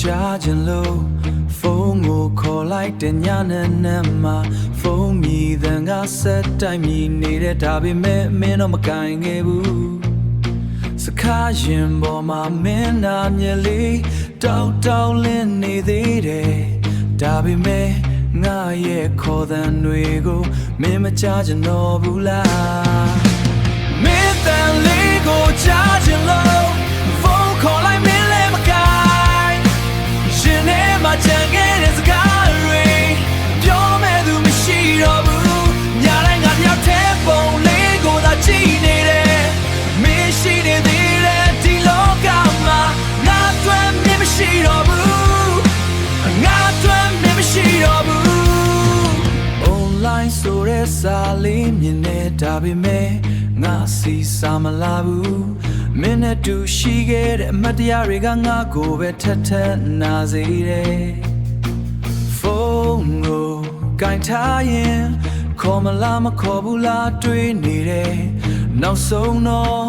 charging low ဖုန်းကိုခေါ်လိုက်တဲ့ညနဲ့မှာဖုန်းမြည်တဲ့ငါဆက်တိုင်းမြည်နေတဲ့ဒါပေမဲ့မင်းတော့မကင်ခဲ့ဘူးစကားရင်ပေါ်မှာမင်းနာမြဲလေးတောက်လင်းနေသေးတယ်ဒါပေမဲ့ငါရဲ့ခေါ်တဲ့တွေကိုမင်းမချချင်တော့ဘူးလားမင်းတန်လေးကိုချချင်လို့ဖုန်းခေါ်လိုက်မင်းလည်းမကိုင်ရှင်နေမှာချန်ခဲ့တဲ့စကားတွေပြောမဲ့သူမရှိတော့ဘူးညတိုင်းငါတယောက်တည်းပုံလေးကိုသာကြည့်နေတယ်မင်းရှိနေသေးတယ်ဒီလောကမှာငါတွေ့မင်းမရှိတော့ဘူးငါတွေ့မင်းမရှိတော့ဘူးဆိုရဲစာလေးမြင်နေတာပေမဲ့ငါစီစာမလာဘူးမင်းနဲ့တူရှိခဲ့တဲ့အမတ်တရားတွေကငါကိုပဲထက်နာစေတယ်ဖုန်းကိုကင်ထားရင်ခေါ်မလားမခေါ်ဘူးလားတွေးနေတယ်နောက်ဆုံးတော့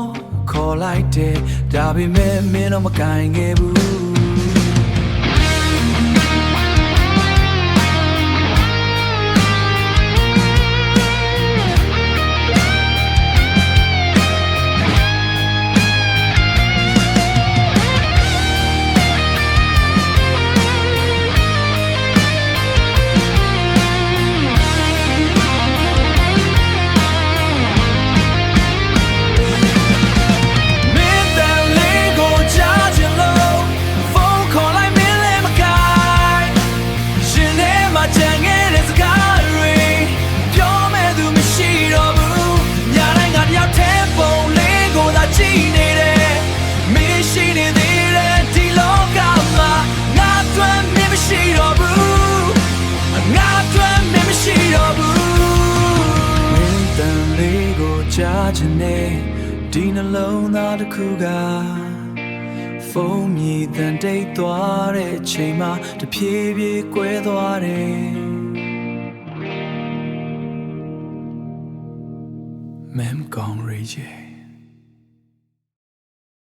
ခေါ်လိုက်တယ်ဒါပေမဲ့မင်းတော့မကင်ခဲ့ဘူးကြားချင်တဲ့ဒီနှလုံးသားတစ်ခုကဖုန်းမြည်တန်တိတ်သွားတဲ့အချိန်မှာတဖြည်းဖြည်းကွဲသွားတယ်မမ်ကောင်ရေး